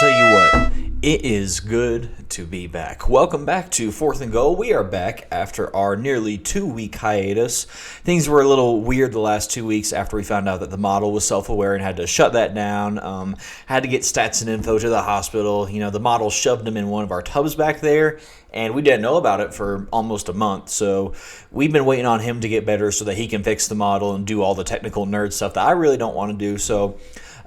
tell you what, it is good to be back. Welcome back to Fourth and Goal. We are back after our nearly 2-week hiatus. Things were a little weird the last 2 weeks after we found out that the model was self-aware and had to shut that down. Had to get stats and info to the hospital. You know, the model shoved them in one of our tubs back there, and we didn't know about it for almost a month. So we've been waiting on him to get better so that he can fix the model and do all the technical nerd stuff that I really don't want to do. So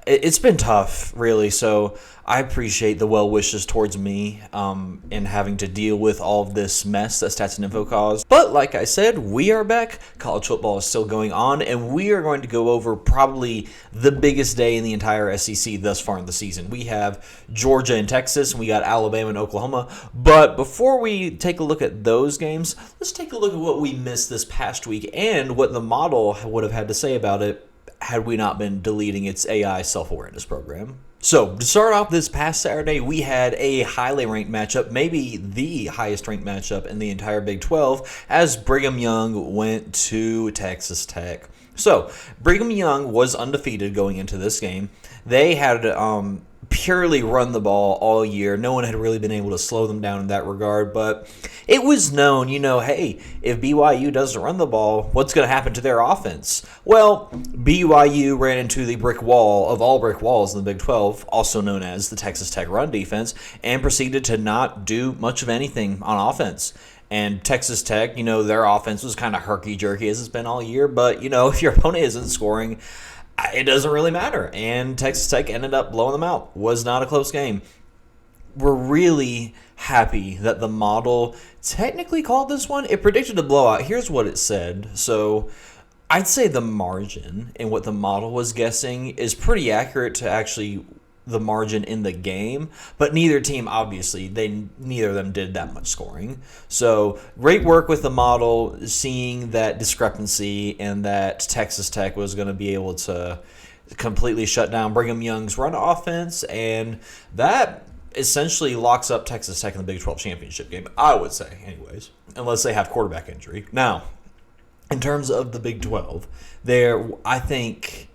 it's been tough, really. So I appreciate the well wishes towards me in having to deal with all of this mess that Stats and Info caused. But like I said, we are back. College football is still going on, and we are going to go over probably the biggest day in the entire SEC thus far in the season. We have Georgia and Texas, and we got Alabama and Oklahoma. But before we take a look at those games, let's take a look at what we missed this past week and what the model would have had to say about it had we not been deleting its AI self-awareness program. So, to start off this past Saturday, we had a highly ranked matchup, maybe the highest ranked matchup in the entire Big 12, as Brigham Young went to Texas Tech. So, Brigham Young was undefeated going into this game. They had purely run the ball all year. No one had really been able to slow them down in that regard, but it was known, hey, if BYU doesn't run the ball, what's going to happen to their offense? Well, BYU ran into the brick wall of all brick walls in the Big 12, also known as the Texas Tech run defense, and proceeded to not do much of anything on offense. And Texas Tech, their offense was kind of herky-jerky as it's been all year, but, if your opponent isn't scoring, it doesn't really matter. And Texas Tech ended up blowing them out. Was not a close game. We're really happy that the model technically called this one. It predicted a blowout. Here's what it said. So I'd say the margin in what the model was guessing is pretty accurate to actually the margin in the game, but neither team, obviously, neither of them did that much scoring. So great work with the model, seeing that discrepancy and that Texas Tech was going to be able to completely shut down Brigham Young's run offense, and that essentially locks up Texas Tech in the Big 12 championship game, I would say, anyways, unless they have quarterback injury. Now, in terms of the Big 12, I think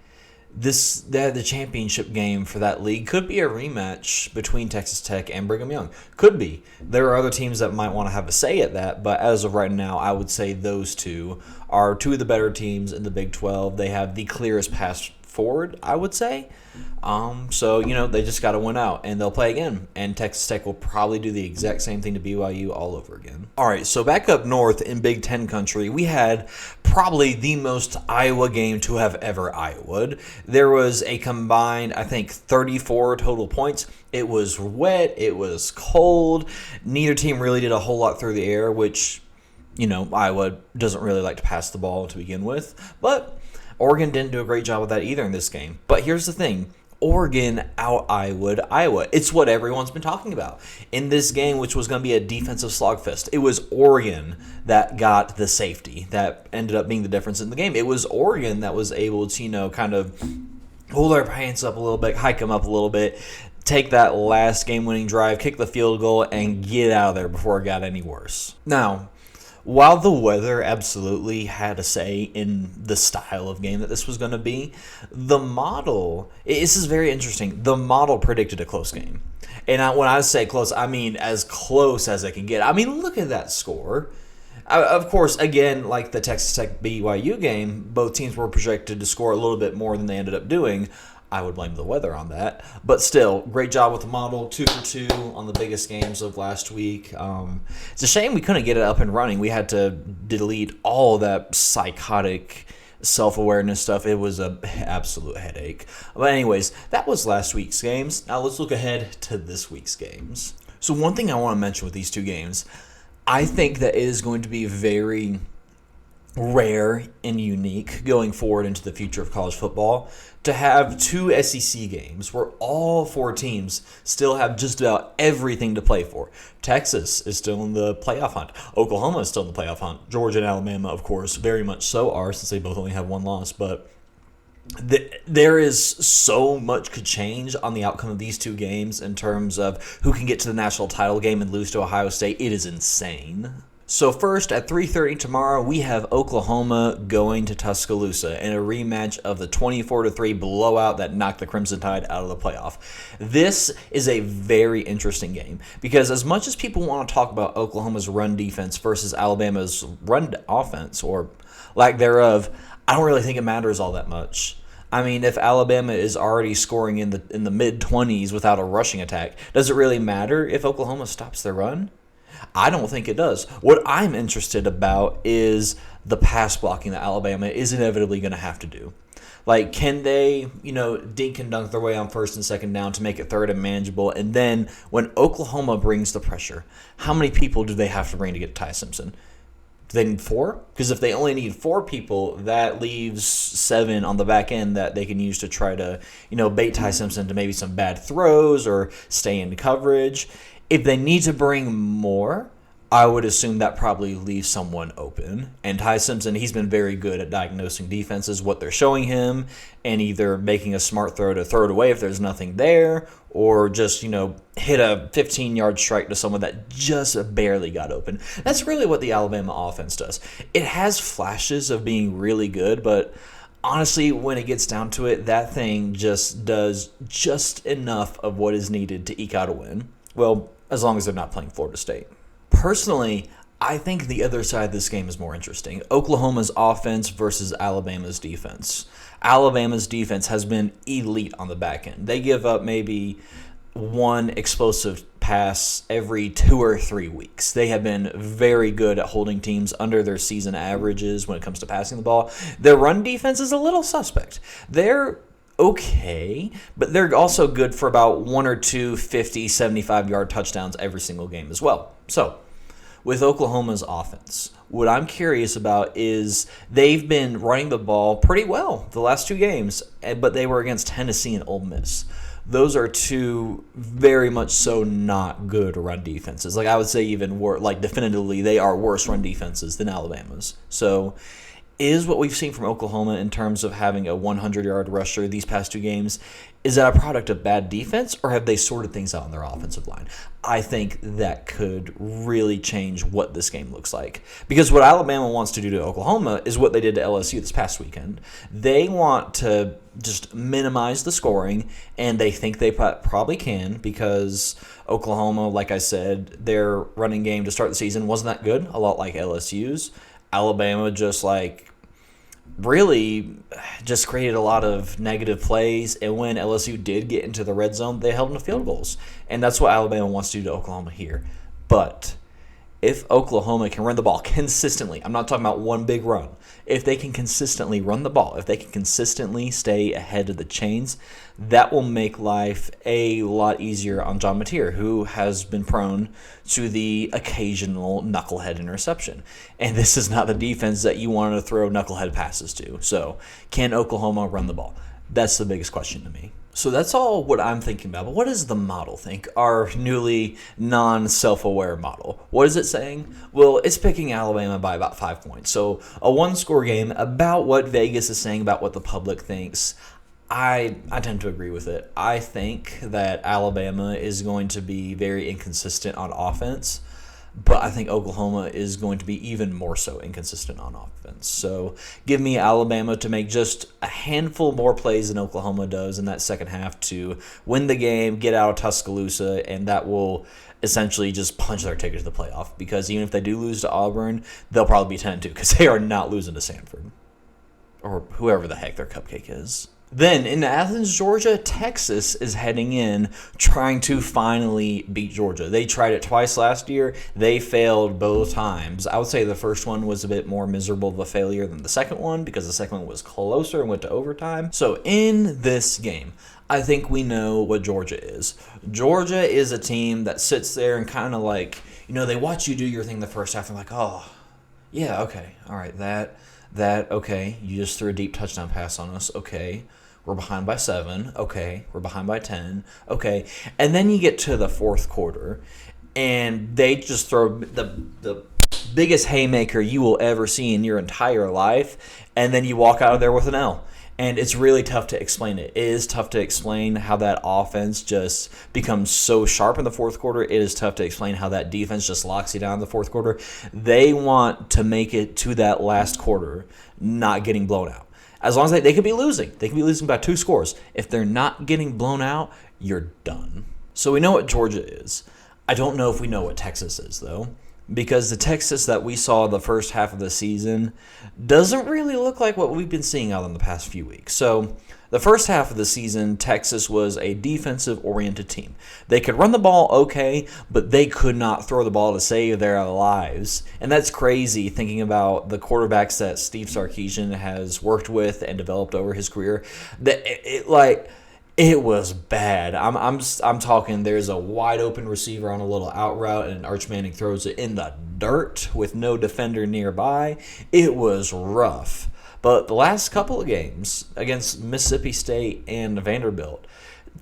the championship game for that league could be a rematch between Texas Tech and Brigham Young. Could be. There are other teams that might want to have a say at that, but as of right now, I would say those two are two of the better teams in the Big 12. They have the clearest path forward, I would say. So, they just got to win out, and they'll play again. And Texas Tech will probably do the exact same thing to BYU all over again. All right, so back up north in Big Ten country, we had probably the most Iowa game to have ever Iowa'd. There was a combined, I think, 34 total points. It was wet. It was cold. Neither team really did a whole lot through the air, which, Iowa doesn't really like to pass the ball to begin with. But Oregon didn't do a great job of that either in this game. But here's the thing. Oregon out-Iowa'd Iowa. It's what everyone's been talking about. In this game, which was going to be a defensive slogfest, it was Oregon that got the safety that ended up being the difference in the game. It was Oregon that was able to, kind of hold their pants up a little bit, hike them up a little bit, take that last game-winning drive, kick the field goal, and get out of there before it got any worse. Now, while the weather absolutely had a say in the style of game that this was going to be, the model, this is very interesting, the model predicted a close game. And when I say close, I mean as close as it can get. I mean, look at that score. Of course, again, like the Texas Tech BYU game, both teams were projected to score a little bit more than they ended up doing. I would blame the weather on that. But still, great job with the model. 2 for 2 on the biggest games of last week. It's a shame we couldn't get it up and running. We had to delete all that psychotic self-awareness stuff. It was an absolute headache. But anyways, that was last week's games. Now let's look ahead to this week's games. So one thing I want to mention with these two games, I think that it is going to be very rare and unique going forward into the future of college football to have two SEC games where all four teams still have just about everything to play for. Texas is still in the playoff hunt. Oklahoma is still in the playoff hunt. Georgia and Alabama, of course, very much so are, since they both only have one loss. But there is so much could change on the outcome of these two games in terms of who can get to the national title game and lose to Ohio State. It is insane. So first, at 3:30 tomorrow, we have Oklahoma going to Tuscaloosa in a rematch of the 24-3 blowout that knocked the Crimson Tide out of the playoff. This is a very interesting game because as much as people want to talk about Oklahoma's run defense versus Alabama's run offense or lack thereof, I don't really think it matters all that much. I mean, if Alabama is already scoring in the mid-20s without a rushing attack, does it really matter if Oklahoma stops their run? I don't think it does. What I'm interested about is the pass blocking that Alabama is inevitably going to have to do. Like, can they, dink and dunk their way on first and second down to make it third and manageable? And then when Oklahoma brings the pressure, how many people do they have to bring to get Ty Simpson? Do they need 4? Because if they only need 4 people, that leaves 7 on the back end that they can use to try to, bait Ty Simpson to maybe some bad throws or stay in coverage. If they need to bring more, I would assume that probably leaves someone open. And Ty Simpson, he's been very good at diagnosing defenses, what they're showing him, and either making a smart throw to throw it away if there's nothing there, or just, hit a 15-yard strike to someone that just barely got open. That's really what the Alabama offense does. It has flashes of being really good, but honestly, when it gets down to it, that thing just does just enough of what is needed to eke out a win. Well, as long as they're not playing Florida State. Personally, I think the other side of this game is more interesting. Oklahoma's offense versus Alabama's defense. Alabama's defense has been elite on the back end. They give up maybe one explosive pass every 2 or 3 weeks. They have been very good at holding teams under their season averages when it comes to passing the ball. Their run defense is a little suspect. They're okay, but they're also good for about 1 or 2 50, 75-yard touchdowns every single game as well. So, with Oklahoma's offense, what I'm curious about is they've been running the ball pretty well the last 2 games, but they were against Tennessee and Ole Miss. Those are 2 very much so not good run defenses. Like, I would say even definitively they are worse run defenses than Alabama's. So, is what we've seen from Oklahoma in terms of having a 100-yard rusher these past 2 games, is that a product of bad defense, or have they sorted things out on their offensive line? I think that could really change what this game looks like. Because what Alabama wants to do to Oklahoma is what they did to LSU this past weekend. They want to just minimize the scoring, and they think they probably can because Oklahoma, like I said, their running game to start the season wasn't that good, a lot like LSU's. Alabama just really just created a lot of negative plays, and when LSU did get into the red zone, they held them to field goals. And that's what Alabama wants to do to Oklahoma here. But if Oklahoma can run the ball consistently, I'm not talking about one big run, if they can consistently run the ball, if they can consistently stay ahead of the chains, that will make life a lot easier on John Mateer, who has been prone to the occasional knucklehead interception. And this is not the defense that you want to throw knucklehead passes to. So, can Oklahoma run the ball? That's the biggest question to me. So that's all what I'm thinking about. But what does the model think? Our newly non-self-aware model. What is it saying? Well, it's picking Alabama by about 5 points. So a one-score game, about what Vegas is saying about what the public thinks. I tend to agree with it. I think that Alabama is going to be very inconsistent on offense, but I think Oklahoma is going to be even more so inconsistent on offense. So give me Alabama to make just a handful more plays than Oklahoma does in that second half to win the game, get out of Tuscaloosa, and that will essentially just punch their ticket to the playoff. Because even if they do lose to Auburn, they'll probably be 10-2 because they are not losing to Sanford or whoever the heck their cupcake is. Then, in Athens, Georgia, Texas is heading in trying to finally beat Georgia. They tried it twice last year. They failed both times. I would say the first one was a bit more miserable of a failure than the second one because the second one was closer and went to overtime. So, in this game, I think we know what Georgia is. Georgia is a team that sits there and kind of they watch you do your thing the first half and oh, yeah, okay, all right, that, okay, you just threw a deep touchdown pass on us, okay. We're behind by 7. Okay. We're behind by 10. Okay. And then you get to the fourth quarter, and they just throw the biggest haymaker you will ever see in your entire life, and then you walk out of there with an L. And it's really tough to explain it. It is tough to explain how that offense just becomes so sharp in the fourth quarter. It is tough to explain how that defense just locks you down in the fourth quarter. They want to make it to that last quarter, not getting blown out. As long as they could be losing. They could be losing by 2 scores. If they're not getting blown out, you're done. So we know what Georgia is. I don't know if we know what Texas is, though, because the Texas that we saw the first half of the season doesn't really look like what we've been seeing out in the past few weeks. So the first half of the season, Texas was a defensive-oriented team. They could run the ball okay, but they could not throw the ball to save their lives. And that's crazy thinking about the quarterbacks that Steve Sarkisian has worked with and developed over his career. It was bad. I'm talking there's a wide open receiver on a little out route and Arch Manning throws it in the dirt with no defender nearby. It was rough. But the last couple of games against Mississippi State and Vanderbilt,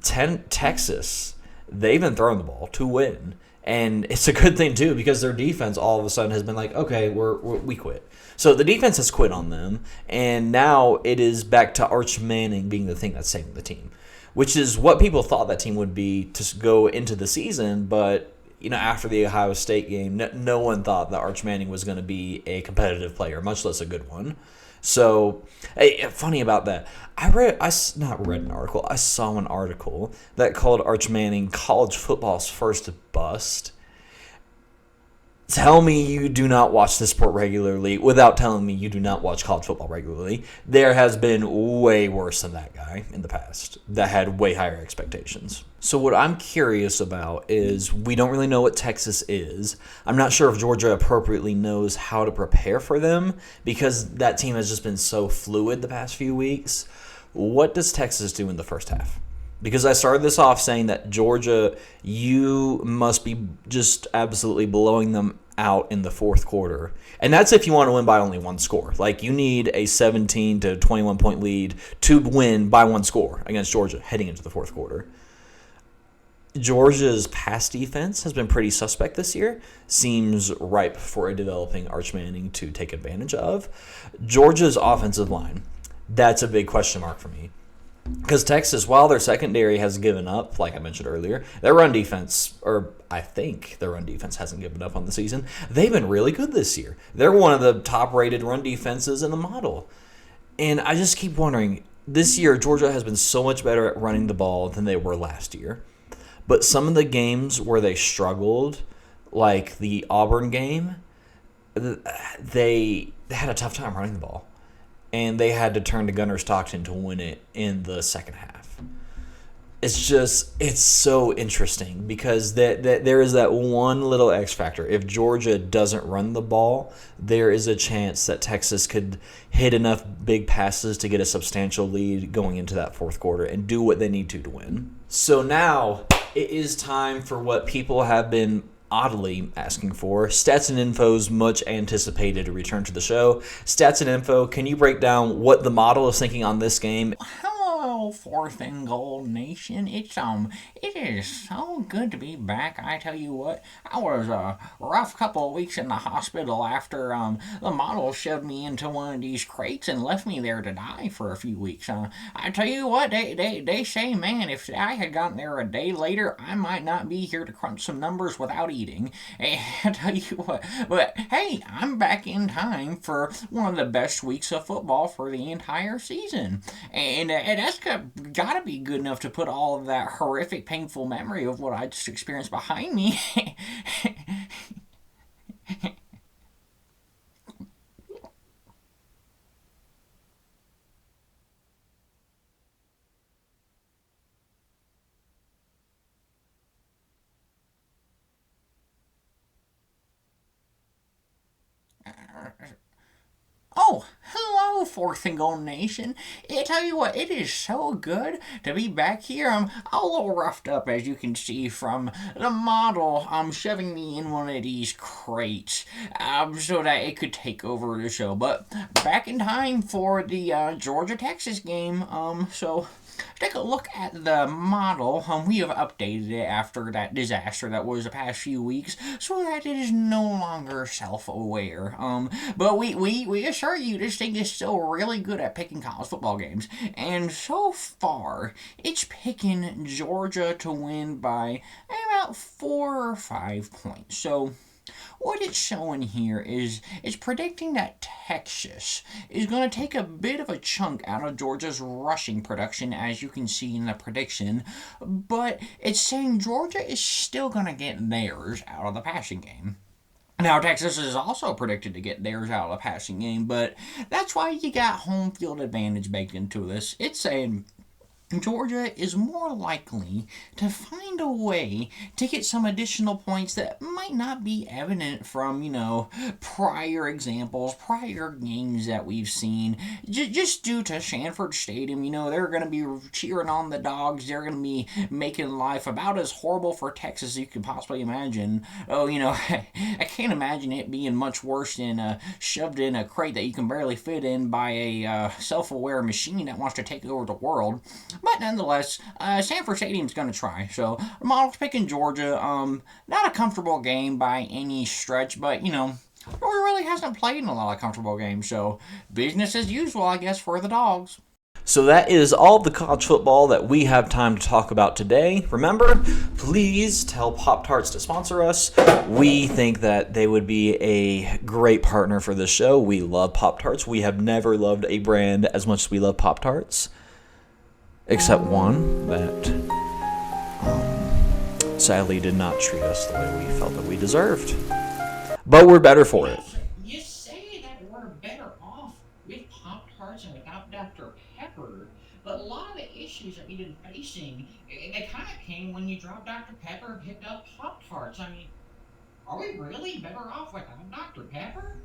Texas, they've been throwing the ball to win. And it's a good thing, too, because their defense all of a sudden has been like, okay, we quit. So the defense has quit on them, and now it is back to Arch Manning being the thing that's saving the team, which is what people thought that team would be to go into the season. But after the Ohio State game, no one thought that Arch Manning was going to be a competitive player, much less a good one. So, funny about that, I saw an article that called Arch Manning college football's first bust. Tell me you do not watch this sport regularly without telling me you do not watch college football regularly. There has been way worse than that guy in the past that had way higher expectations. So what I'm curious about is we don't really know what Texas is. I'm not sure if Georgia appropriately knows how to prepare for them because that team has just been so fluid the past few weeks. What does Texas do in the first half? Because I started this off saying that Georgia, you must be just absolutely blowing them out in the fourth quarter. And that's if you want to win by only 1 score. Like, you need a 17 to 21 point lead to win by 1 score against Georgia heading into the fourth quarter. Georgia's pass defense has been pretty suspect this year. Seems ripe for a developing Arch Manning to take advantage of. Georgia's offensive line, that's a big question mark for me. Because Texas, while their secondary has given up, like I mentioned earlier, their run defense, or I think their run defense hasn't given up on the season. They've been really good this year. They're one of the top-rated run defenses in the model. And I just keep wondering, this year Georgia has been so much better at running the ball than they were last year. But some of the games where they struggled, like the Auburn game, they had a tough time running the ball. And they had to turn to Gunnar Stockton to win it in the second half. It's so interesting because there is that one little X factor. If Georgia doesn't run the ball, there is a chance that Texas could hit enough big passes to get a substantial lead going into that fourth quarter and do what they need to win. So now it is time for what people have been oddly asking for. Stats and Info's much anticipated return to the show. Stats and Info, can you break down what the model is thinking on this game? Hello, Fourth and Goal Nation. It is so good to be back. I tell you what, I was a rough couple of weeks in the hospital after the model shoved me into one of these crates and left me there to die for a few weeks. I tell you what, they say, man, if I had gotten there a day later, I might not be here to crunch some numbers without eating. I tell you what, but hey, I'm back in time for one of the best weeks of football for the entire season, and that's gotta be good enough to put all of that horrific, painful memory of what I just experienced behind me. Oh, hello, Fourth and Goal Nation. I tell you what, it is so good to be back here. I'm a little roughed up, as you can see from the model. Shoving me in one of these crates so that it could take over the show. But back in time for the Georgia-Texas game. So take a look at the model. We have updated it after that disaster that was the past few weeks, so that it is no longer self-aware. But we assure you, this thing is still really good at picking college football games, and so far, it's picking Georgia to win by about 4 or 5 points. So what it's showing here is it's predicting that Texas is going to take a bit of a chunk out of Georgia's rushing production, as you can see in the prediction, but it's saying Georgia is still going to get theirs out of the passing game. Now, Texas is also predicted to get theirs out of the passing game, but that's why you got home field advantage baked into this. It's saying Georgia is more likely to find a way to get some additional points that might not be evident from, prior examples, prior games that we've seen. Just due to Sanford Stadium, they're going to be cheering on the Dogs. They're going to be making life about as horrible for Texas as you could possibly imagine. Oh, I can't imagine it being much worse than shoved in a crate that you can barely fit in by a self-aware machine that wants to take over the world. But nonetheless, Sanford Stadium's going to try. So, the model's picking Georgia. Not a comfortable game by any stretch, but, Georgia really hasn't played in a lot of comfortable games. So, business as usual, I guess, for the Dogs. So that is all the college football that we have time to talk about today. Remember, please tell Pop-Tarts to sponsor us. We think that they would be a great partner for this show. We love Pop-Tarts. We have never loved a brand as much as we love Pop-Tarts. Except one that sadly did not treat us the way we felt that we deserved. But we're better for it. You say that we're better off with Pop Tarts and without Dr. Pepper, but a lot of the issues that we've been facing, they kind of came when you dropped Dr. Pepper and picked up Pop Tarts. I mean, are we really better off without Dr. Pepper?